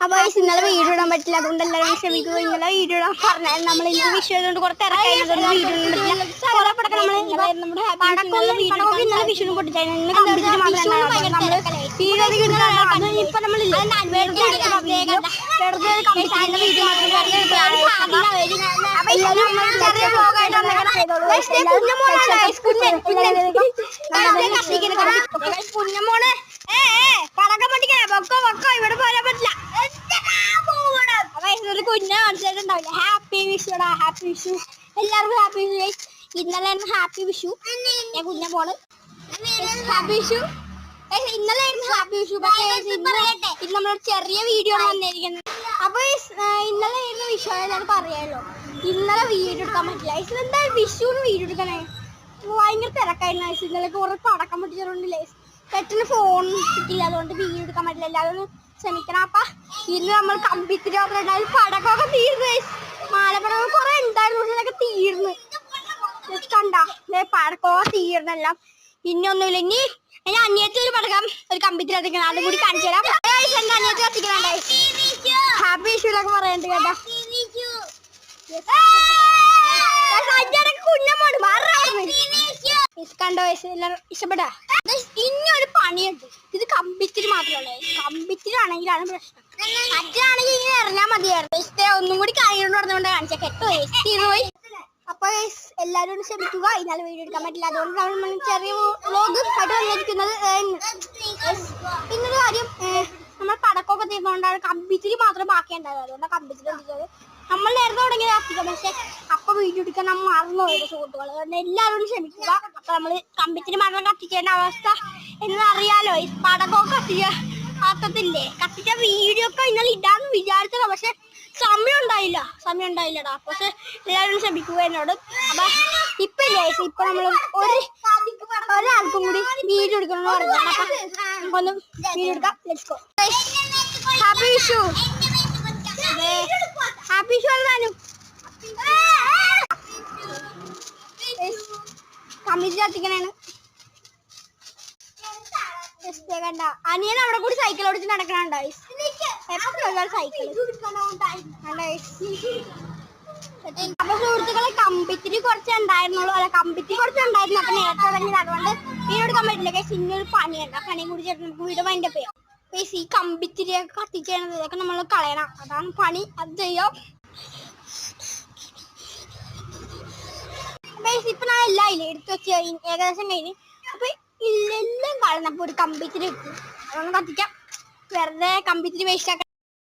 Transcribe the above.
അപ്പൊ ഇന്നലെ വീഡിയോ ഇടാൻ പറ്റില്ല, അതുകൊണ്ട് എല്ലാവരും ക്ഷമിക്കുക. ഇന്നലെ വീഡിയോ ഇടാൻ പറഞ്ഞാൽ നമ്മൾ ഇന്ന് വിഷു ആയതുകൊണ്ട് കുറച്ച് ഇറക്കായതുകൊണ്ട് വീഡിയോ ഇടാൻ പറ്റില്ല. കുറെ പടക്കം നമ്മൾ ഇന്നലെ വിഷുവിന് പൊട്ടിച്ചായിരുന്നു. ഇന്ന് കമ്പിച്ചിട്ട് മാത്രമേ ഇപ്പൊ നമ്മൾ കുഞ്ഞമോള് പടക്കം പൊട്ടിക്കണേ പൊക്കോ ഇവിടെ പോരാൻ പറ്റില്ല. കുഞ്ഞ കാണിച്ചിട്ടുണ്ടാവില്ല. ഹാപ്പി വിഷുടാ, ഹാപ്പി വിഷു എല്ലാവർക്കും ഹാപ്പി വിഷു. ഇന്നലെ ഹാപ്പി വിഷു. ഞാൻ കുഞ്ഞ മോള് ഹാപ്പി വിഷു. ഇന്നലെ ഹാപ്പി വിഷു. പക്ഷേ ഇന്ന് നമ്മളൊരു ചെറിയ വീഡിയോ ആണ് വന്നിരിക്കുന്നത്. അപ്പൊ ഇന്നലെ വിഷു ആയതാണ് പറയാലോ. ഇന്നലെ വീഡിയോ എടുക്കാൻ പറ്റില്ല. എന്താ വിഷുവിന് വീഡിയോ എടുക്കണേ? ഭയങ്കര തിരക്കായിരുന്നു. ഇന്നലെ കുറെ പടക്കം പൊട്ടിച്ചിട്ടുണ്ടല്ലേ. പെട്ടെന്ന് ഫോൺ കിട്ടില്ല, അതുകൊണ്ട് വീഡിയോ എടുക്കാൻ പറ്റില്ല. എല്ലാവരും ക്ഷമിക്കണം. അപ്പൊ ഇന്ന് നമ്മൾ കമ്പിത്തിരി പറഞ്ഞിട്ടുണ്ടായിരുന്നു. പടക്കമൊക്കെ തീർന്നു. മാലപ്പടക്കം കുറെ ഉണ്ടായിരുന്നു, പക്ഷെ തീർന്നു. കണ്ടാ പടക്കമൊക്കെ തീർന്നെല്ലാം. ഇനിയൊന്നുമില്ല. ഇനി അനിയത്തി ഒരു പടക്കം ഒരു കമ്പിത്തിരി കത്തിക്കണം, അതും കൂടി കാണിച്ചു തരാം. എന്റെ അനിയത്തി കത്തിക്കണുണ്ടായി. ഹാപ്പി വിഷുവിലൊക്കെ പറയണ്ട് കേട്ടോ. കുഞ്ഞമ്മോട് കണ്ടോ എല്ലാവരും ഇഷ്ടപ്പെട്ടാ? ഇനിയൊരു പണിയുണ്ട്. ഇത് കമ്പിത്തിരി മാത്രമല്ലേ. കമ്പിത്തിരി ആണെങ്കിലാണ് പ്രശ്നം. മറ്റാണെങ്കിൽ ഇങ്ങനെ എറിഞ്ഞാൽ മതിയായിരുന്നു. ഒന്നും കൂടി കാര്യങ്ങൾ പറഞ്ഞുകൊണ്ട് കാണിച്ചാൽ കെട്ടുപോയി. അപ്പൊ എല്ലാവരും ക്ഷമിക്കുക. ഇന്നാലും വീഡിയോ എടുക്കാൻ പറ്റില്ല, അതുകൊണ്ടാണ് നമ്മൾ ചെറിയ വ്ലോഗ് ആയിട്ട് വന്നിരിക്കുന്നത്. പിന്നൊരു കാര്യം, നമ്മൾ പടക്കമൊക്കെ തീർന്നുകൊണ്ടാണ് കമ്പിത്തിരി മാത്രം ബാക്കിയുണ്ടായത്. അതുകൊണ്ടാണ് കമ്പിത്തിരി എത്തിച്ചത്. നമ്മൾ നേരത്തെ തുടങ്ങിയത് കത്തിക്കാം, പക്ഷെ അപ്പൊ വീഡിയോ എടുക്കാൻ നമ്മൾ മറന്നുപോയത് സുഹൃത്തുക്കൾ. അതുകൊണ്ട് എല്ലാവരും ക്ഷമിക്കുക. അപ്പൊ നമ്മൾ കമ്പിത്തിരി മാത്രം കത്തിക്കേണ്ട അവസ്ഥ എന്നറിയാലോ. ഈ പടക്കമൊക്കെ കത്തില്ലേ. കത്തിച്ച വീഡിയോ ഒക്കെ ഇന്നലെ ഇടാന്ന് വിചാരിച്ചതാ, പക്ഷെ സമയം ഉണ്ടായില്ലടാ. പക്ഷെ എല്ലാവരും ക്ഷമിക്കുക എന്നോട്. അപ്പൊ ഇപ്പൊ നമ്മൾ ഒരാൾക്കും കൂടി വീഡിയോ എടുക്കണമെന്ന് പറഞ്ഞാൽ നമുക്കൊന്ന് വീഡിയോ എടുക്കാം. Let's go. Happy Vishu. Happy Vishu അല്ലാനും കമ്പിത്തിരി കത്തിക്കണേണ്. കണ്ട അനിയൻ അവിടെ കൂടി സൈക്കിൾ ഓടിച്ച് നടക്കണുണ്ടായി. എപ്പോഴും സൈക്കിൾ. അപ്പൊ സുഹൃത്തുക്കളെ കമ്പിത്തിരി കുറച്ച് ഉണ്ടായിരുന്നുള്ളൂ. കമ്പിത്തിരി കുറച്ച് ഉണ്ടായിരുന്നു. അപ്പൊ നേരത്തെ തുടങ്ങിയത്, അതുകൊണ്ട് വീഡിയോ എടുക്കാൻ പറ്റില്ല. ഇന്നൊരു പണിയുണ്ട്. ആ പണിയും കൂടി ചേർത്ത് നമുക്ക് വീഡിയോ വൈൻഡ് അപ്പ് ചെയ്യാം. ഈ കമ്പിത്തിരിയൊക്കെ കത്തിച്ചത് ഇതൊക്കെ നമ്മൾ കളയണം. അതാണ് പണി. അത് ചെയ്യാം. ഇപ്പൊ ഞാൻ എല്ലാം ഇല്ല എടുത്ത് വെച്ച് ഏകദേശം കഴിഞ്ഞ്. അപ്പൊ എല്ലാം കളഞ്ഞപ്പോ ഒരു കമ്പിത്തിരി ഇട്ടു. അതൊന്ന് കത്തിക്കാം. വെറുതെ കമ്പിത്തിരി വേസ്റ്റ് ആക്കാം.